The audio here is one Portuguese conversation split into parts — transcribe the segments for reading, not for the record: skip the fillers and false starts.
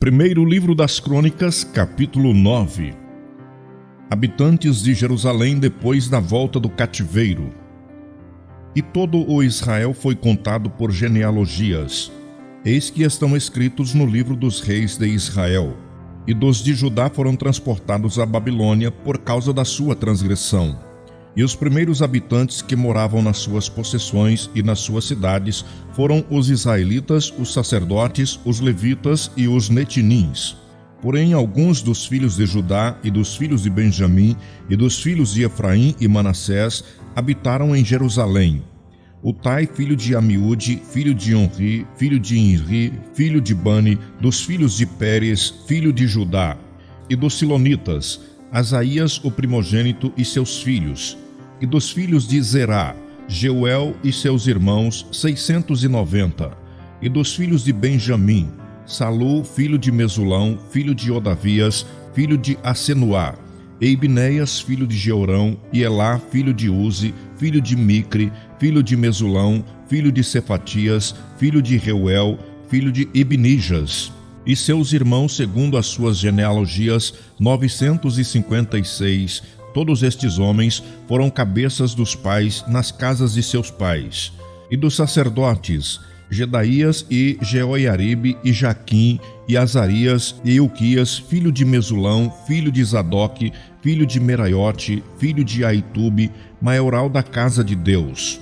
Primeiro livro das Crônicas, capítulo 9. Habitantes de Jerusalém depois da volta do cativeiro. E todo o Israel foi contado por genealogias. Eis que estão escritos no livro dos reis de Israel. E dos de Judá foram transportados à Babilônia por causa da sua transgressão. E os primeiros habitantes que moravam nas suas possessões e nas suas cidades foram os israelitas, os sacerdotes, os levitas e os netinins. Porém, alguns dos filhos de Judá e dos filhos de Benjamim e dos filhos de Efraim e Manassés habitaram em Jerusalém. Utai, filho de Amiúde, filho de Onri, filho de Inri, filho de Bani, dos filhos de Pérez, filho de Judá, e dos Silonitas, Asaías, o primogênito, e seus filhos, e dos filhos de Zerá, Jeuel e seus irmãos, 690, e dos filhos de Benjamim, Salu, filho de Mesulão, filho de Odavias, filho de Asenuá, e Ibneias, filho de Georão, e Elá, filho de Uzi, filho de Micre, filho de Mesulão, filho de Cefatias, filho de Reuel, filho de Ibnijas, e seus irmãos segundo as suas genealogias, 956. Todos estes homens foram cabeças dos pais nas casas de seus pais. E dos sacerdotes, Jedaías e Jeoiaribe e Jaquim e Azarias e Ilquias, filho de Mesulão, filho de Zadoque, filho de Meraiote, filho de Aitube, maioral da casa de Deus.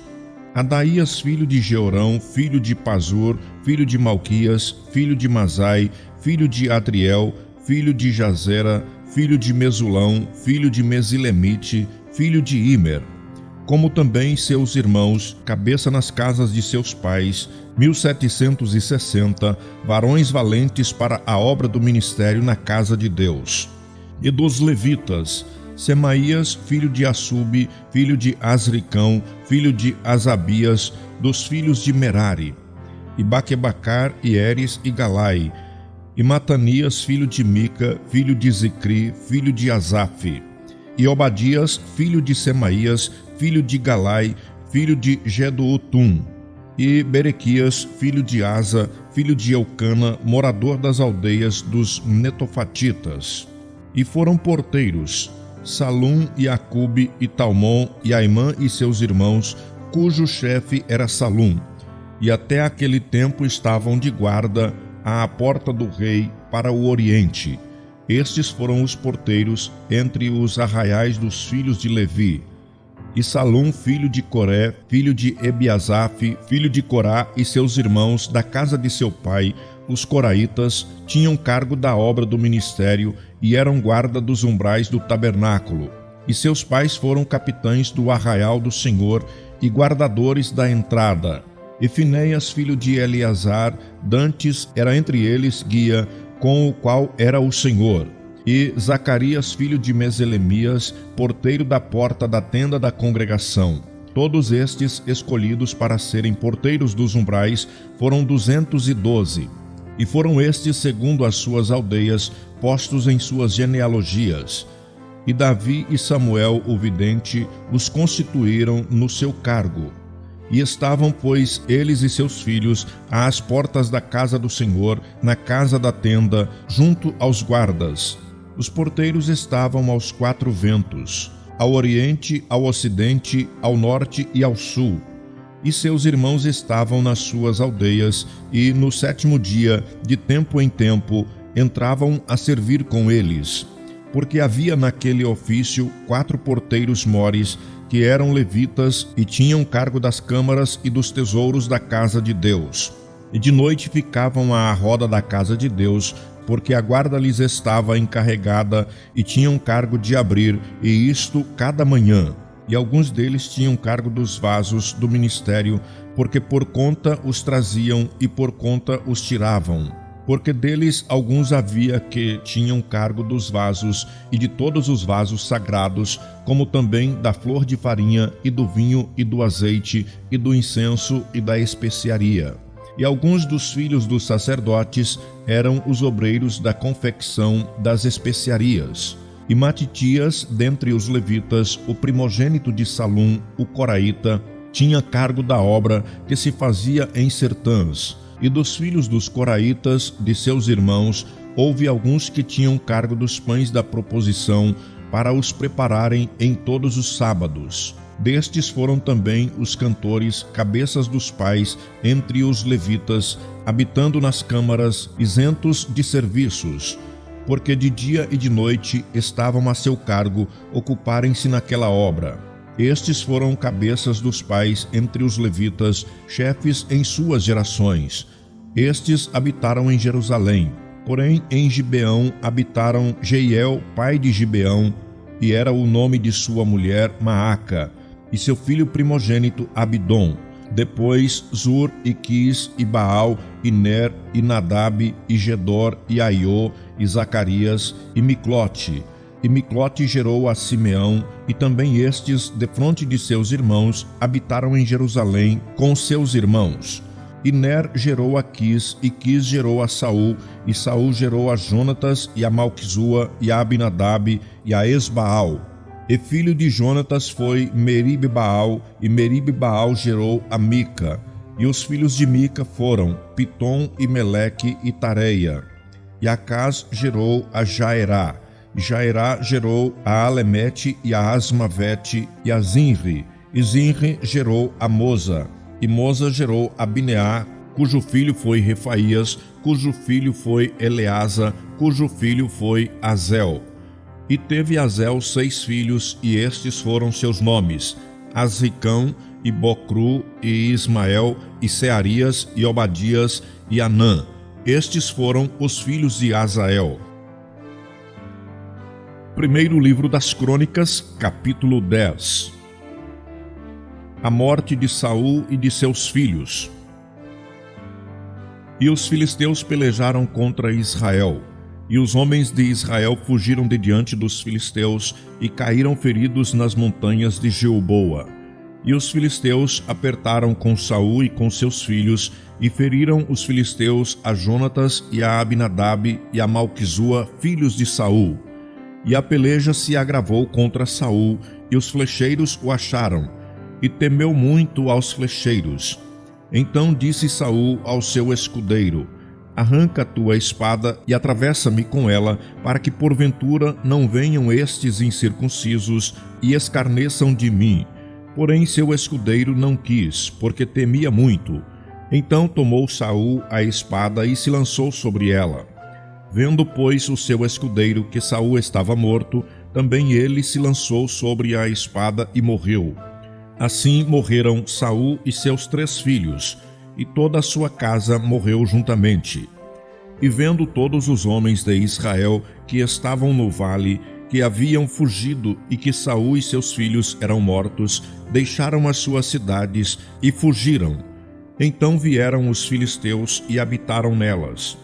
Adaías, filho de Georão, filho de Pazur, filho de Malquias, filho de Mazai, filho de Adriel, filho de Jazera, filho de Mesulão, filho de Mesilemite, filho de Imer, como também seus irmãos, cabeça nas casas de seus pais, 1760, varões valentes para a obra do ministério na casa de Deus. E dos levitas, Semaías, filho de Assube, filho de Azricão, filho de Asabias, dos filhos de Merari, e Baquebacar, e Eres e Galai, e Matanias, filho de Mica, filho de Zicri, filho de Asaf, e Obadias, filho de Semaías, filho de Galai, filho de Gedutum, e Berequias, filho de Asa, filho de Eucana, morador das aldeias dos Netofatitas. E foram porteiros, Salum e Acube e Talmon e Aimã e seus irmãos, cujo chefe era Salum, e até aquele tempo estavam de guarda à porta do rei para o oriente. Estes foram os porteiros entre os arraiais dos filhos de Levi. E Salum, filho de Coré, filho de Ebiasaf, filho de Corá e seus irmãos da casa de seu pai, os coraitas, tinham cargo da obra do ministério e eram guarda dos umbrais do tabernáculo. E seus pais foram capitães do arraial do Senhor e guardadores da entrada. E Finéias, filho de Eleazar, dantes era entre eles guia, com o qual era o Senhor. E Zacarias, filho de Meselemias, porteiro da porta da tenda da congregação. Todos estes, escolhidos para serem porteiros dos umbrais, foram 212. E foram estes, segundo as suas aldeias, postos em suas genealogias. E Davi e Samuel, o vidente, os constituíram no seu cargo. E estavam, pois, eles e seus filhos às portas da casa do Senhor, na casa da tenda, junto aos guardas. Os porteiros estavam aos 4 ventos, ao oriente, ao ocidente, ao norte e ao sul. E seus irmãos estavam nas suas aldeias, e no 7º dia, de tempo em tempo, entravam a servir com eles. Porque havia naquele ofício 4 porteiros mores, que eram levitas e tinham cargo das câmaras e dos tesouros da casa de Deus. E de noite ficavam à roda da casa de Deus, porque a guarda lhes estava encarregada e tinham cargo de abrir, e isto cada manhã. E alguns deles tinham cargo dos vasos do ministério, porque por conta os traziam e por conta os tiravam. Porque deles alguns havia que tinham cargo dos vasos e de todos os vasos sagrados, como também da flor de farinha e do vinho e do azeite e do incenso e da especiaria. E alguns dos filhos dos sacerdotes eram os obreiros da confecção das especiarias. E Matitias, dentre os levitas, o primogênito de Salum, o coraíta, tinha cargo da obra que se fazia em sertãs. E dos filhos dos coraitas, de seus irmãos, houve alguns que tinham cargo dos pães da proposição para os prepararem em todos os sábados. Destes foram também os cantores, cabeças dos pais, entre os levitas, habitando nas câmaras, isentos de serviços, porque de dia e de noite estavam a seu cargo ocuparem-se naquela obra. Estes foram cabeças dos pais entre os levitas, chefes em suas gerações. Estes habitaram em Jerusalém. Porém, em Gibeão habitaram Jeiel, pai de Gibeão, e era o nome de sua mulher Maaca, e seu filho primogênito Abidom. Depois Zur e Quis e Baal e Ner e Nadab e Gedor e Aiô e Zacarias e Miclote. E Miclote gerou a Simeão, e também estes, defronte de seus irmãos, habitaram em Jerusalém com seus irmãos. E Ner gerou a Quis, e Quis gerou a Saul, e Saul gerou a Jonatas, e a Malquizua, e a Abinadab, e a Esbaal. E filho de Jonatas foi Meribe-Baal, e Meribe-Baal gerou a Mica. E os filhos de Mica foram Pitom, e Meleque, e Tareia. E Acaz gerou a Jaerá. E Jaerá gerou a Alemete, e a Asmavete, e a Zinri. E Zinri gerou a Moza. E Moza gerou a Bineá, cujo filho foi Refaías, cujo filho foi Eleasa, cujo filho foi Azel. E teve Azel 6 filhos, e estes foram seus nomes: Azricão, e Bocru, e Ismael, e Searias, e Obadias, e Anã. Estes foram os filhos de Azael. Primeiro livro das Crônicas, capítulo 10. A morte de Saul e de seus filhos. E os filisteus pelejaram contra Israel, e os homens de Israel fugiram de diante dos filisteus e caíram feridos nas montanhas de Gilboa. E os filisteus apertaram com Saul e com seus filhos, e feriram os filisteus a Jonatas e a Abinadab e a Malquizua, filhos de Saul. E a peleja se agravou contra Saul, e os flecheiros o acharam, e temeu muito aos flecheiros. Então disse Saul ao seu escudeiro: Arranca tua espada e atravessa-me com ela, para que porventura não venham estes incircuncisos e escarneçam de mim. Porém seu escudeiro não quis, porque temia muito. Então tomou Saul a espada e se lançou sobre ela. Vendo, pois, o seu escudeiro que Saul estava morto, também ele se lançou sobre a espada e morreu. Assim morreram Saul e seus 3 filhos, e toda a sua casa morreu juntamente. E vendo todos os homens de Israel que estavam no vale, que haviam fugido e que Saul e seus filhos eram mortos, deixaram as suas cidades e fugiram. Então vieram os filisteus e habitaram nelas.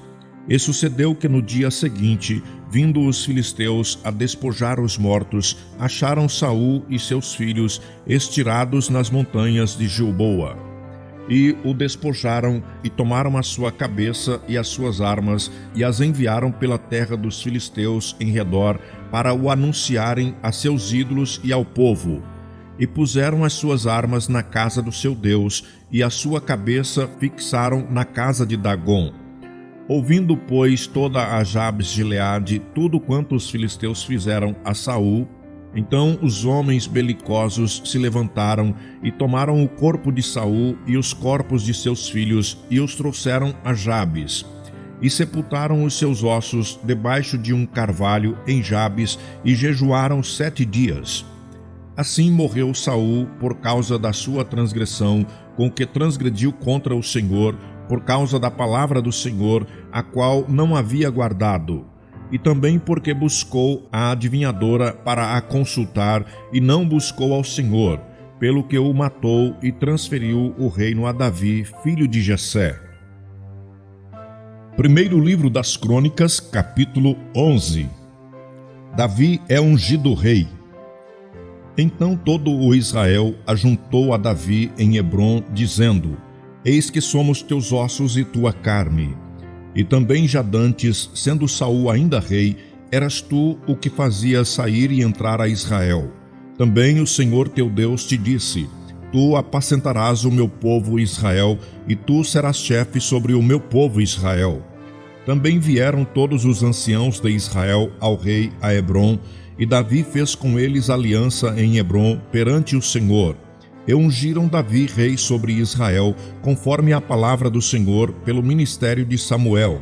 E sucedeu que no dia seguinte, vindo os filisteus a despojar os mortos, acharam Saul e seus filhos estirados nas montanhas de Gilboa. E o despojaram e tomaram a sua cabeça e as suas armas e as enviaram pela terra dos filisteus em redor para o anunciarem a seus ídolos e ao povo. E puseram as suas armas na casa do seu Deus e a sua cabeça fixaram na casa de Dagom. Ouvindo, pois, toda a Jabes de Gileade tudo quanto os filisteus fizeram a Saul, então os homens belicosos se levantaram e tomaram o corpo de Saul e os corpos de seus filhos e os trouxeram a Jabes. E sepultaram os seus ossos debaixo de um carvalho em Jabes e jejuaram 7 dias. Assim morreu Saul por causa da sua transgressão, com que transgrediu contra o Senhor, por causa da palavra do Senhor, a qual não havia guardado, e também porque buscou a adivinhadora para a consultar, e não buscou ao Senhor, pelo que o matou e transferiu o reino a Davi, filho de Jessé. Primeiro livro das Crônicas, capítulo 11. Davi é ungido rei. Então todo o Israel ajuntou a Davi em Hebrom, dizendo: Eis que somos teus ossos e tua carne. E também já dantes, sendo Saul ainda rei, eras tu o que fazias sair e entrar a Israel. Também o Senhor teu Deus te disse: Tu apacentarás o meu povo Israel, e tu serás chefe sobre o meu povo Israel. Também vieram todos os anciãos de Israel ao rei a Hebrom, e Davi fez com eles aliança em Hebrom perante o Senhor. E ungiram Davi rei sobre Israel, conforme a palavra do Senhor, pelo ministério de Samuel.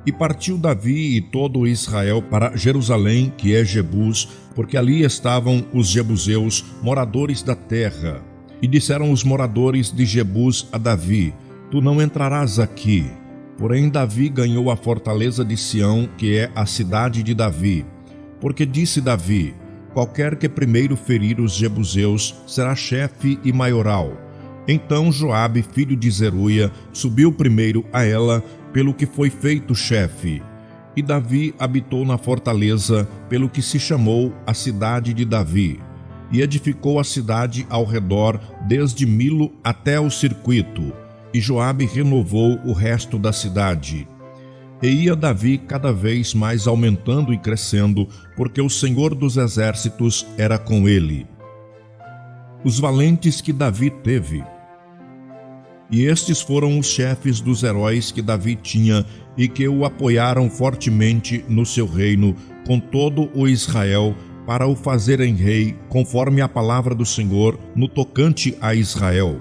E partiu Davi e todo Israel para Jerusalém, que é Jebus, porque ali estavam os jebuseus, moradores da terra. E disseram os moradores de Jebus a Davi: Tu não entrarás aqui. Porém Davi ganhou a fortaleza de Sião, que é a cidade de Davi. Porque disse Davi: Qualquer que primeiro ferir os jebuseus será chefe e maioral. Então Joabe, filho de Zeruia, subiu primeiro a ela, pelo que foi feito chefe. E Davi habitou na fortaleza, pelo que se chamou a cidade de Davi. E edificou a cidade ao redor, desde Milo até o circuito. E Joabe renovou o resto da cidade. E ia Davi cada vez mais aumentando e crescendo, porque o Senhor dos exércitos era com ele. Os valentes que Davi teve. E estes foram os chefes dos heróis que Davi tinha e que o apoiaram fortemente no seu reino, com todo o Israel, para o fazerem rei, conforme a palavra do Senhor, no tocante a Israel.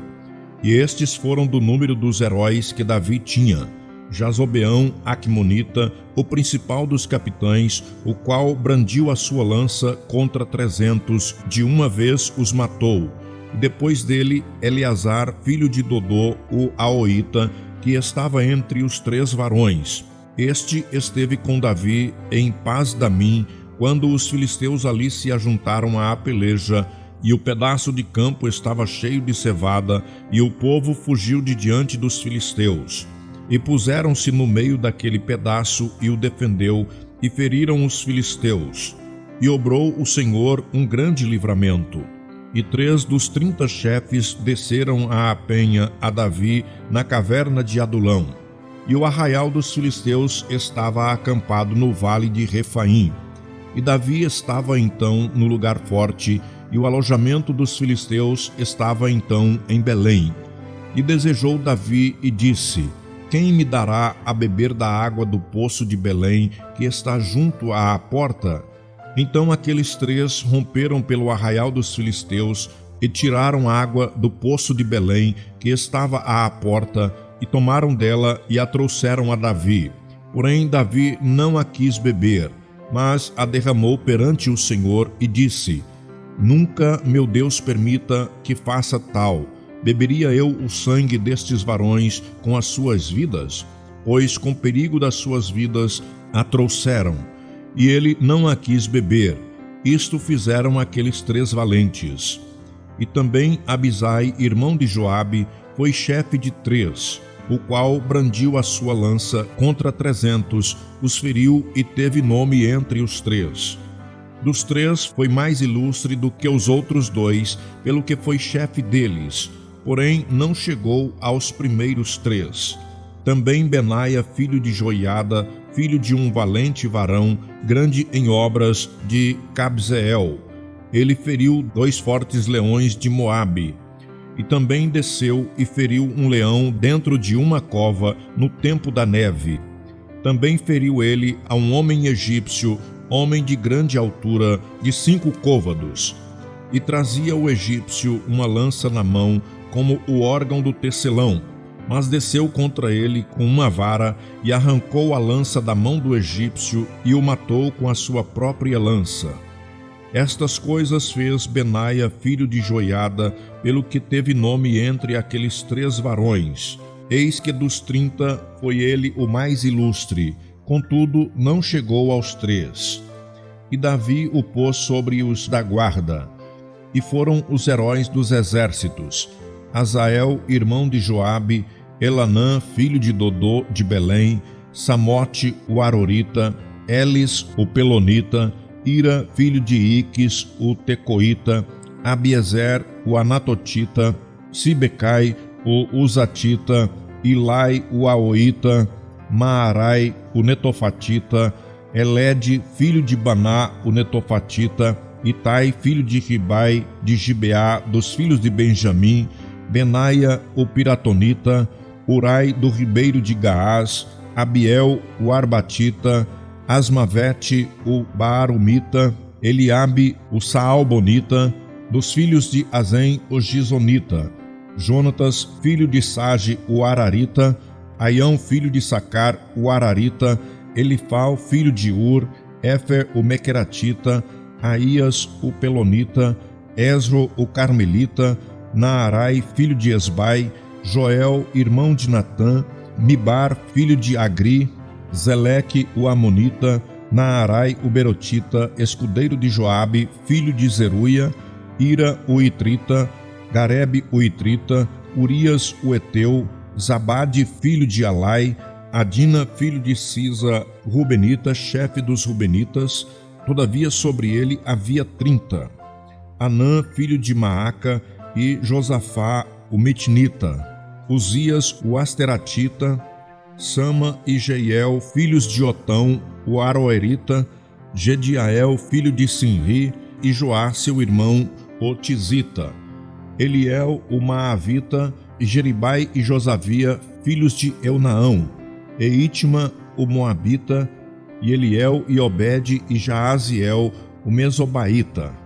E estes foram do número dos heróis que Davi tinha: Jazobeão, Aqumonita, o principal dos capitães, o qual brandiu a sua lança contra 300, de uma vez os matou. E depois dele, Eleazar, filho de Dodô, o Aoíta, que estava entre os 3 varões. Este esteve com Davi em Pas-damim, quando os filisteus ali se ajuntaram à peleja, e o pedaço de campo estava cheio de cevada, e o povo fugiu de diante dos filisteus. E puseram-se no meio daquele pedaço e o defendeu, e feriram os filisteus. E obrou o Senhor um grande livramento. E 3 dos 30 chefes desceram à penha a Davi na caverna de Adulão. E o arraial dos filisteus estava acampado no vale de Refaim. E Davi estava então no lugar forte, e o alojamento dos filisteus estava então em Belém. E desejou Davi e disse: Quem me dará a beber da água do poço de Belém, que está junto à porta? Então aqueles 3 romperam pelo arraial dos filisteus e tiraram água do poço de Belém, que estava à porta, e tomaram dela e a trouxeram a Davi. Porém Davi não a quis beber, mas a derramou perante o Senhor e disse: Nunca, meu Deus, permita que faça tal. Beberia eu o sangue destes varões com as suas vidas? Pois com perigo das suas vidas a trouxeram. E ele não a quis beber. Isto fizeram aqueles 3 valentes. E também Abisai, irmão de Joabe, foi chefe de 3, o qual brandiu a sua lança contra 300, os feriu e teve nome entre os 3. Dos 3 foi mais ilustre do que os outros 2, pelo que foi chefe deles, porém não chegou aos primeiros 3. Também Benaia, filho de Joiada, filho de um valente varão, grande em obras, de Cabzeel. Ele feriu 2 fortes leões de Moabe. E também desceu e feriu um leão dentro de uma cova no tempo da neve. Também feriu ele a um homem egípcio, homem de grande altura, de 5 côvados. E trazia o egípcio uma lança na mão, como o órgão do tecelão, mas desceu contra ele com uma vara e arrancou a lança da mão do egípcio e o matou com a sua própria lança. Estas coisas fez Benaia, filho de Joiada, pelo que teve nome entre aqueles 3 varões. Eis que dos 30 foi ele o mais ilustre, contudo não chegou aos 3. E Davi o pôs sobre os da guarda. E foram os heróis dos exércitos: Azael, irmão de Joabe, Elanã, filho de Dodô de Belém, Samote, o Arorita, Elis, o Pelonita, Ira, filho de Iques, o Tecoíta, Abiezer, o Anatotita, Sibecai, o Uzatita, Ilai, o Aoíta, Maarai, o Netofatita, Elede, filho de Baná, o Netofatita, Itai, filho de Ribai, de Gibeá, dos filhos de Benjamim, Benaia, o Piratonita, Urai, do ribeiro de Gaás, Abiel, o Arbatita, Asmavete, o Baarumita, Eliabe, o Saalbonita, dos filhos de Azem, o Gizonita, Jonatas, filho de Sage, o Ararita, Aião, filho de Sacar, o Ararita, Elifal, filho de Ur, Éfer, o Mequeratita, Aías, o Pelonita, Esro, o Carmelita, Naarai, filho de Esbai, Joel, irmão de Natã, Mibar, filho de Agri, Zeleque, o Amonita, Naarai, o Berotita, escudeiro de Joabe, filho de Zeruia, Ira, o Itrita, Garebe, o Itrita, Urias, o Eteu, Zabade, filho de Alai, Adina, filho de Sisa, Rubenita, chefe dos Rubenitas, todavia sobre ele havia 30. Anã, filho de Maaca, e Josafá, o Mitnita, Uzias, o Asteratita, Sama e Jeiel, filhos de Otão, o Aroerita, Gediael, filho de Sinri, e Joá, seu irmão, o Tizita, Eliel, o Maavita, e Jeribai e Josavia, filhos de Eunaão, e Itma, o Moabita, e Eliel e Obed e Jaaziel, o Mesobaíta,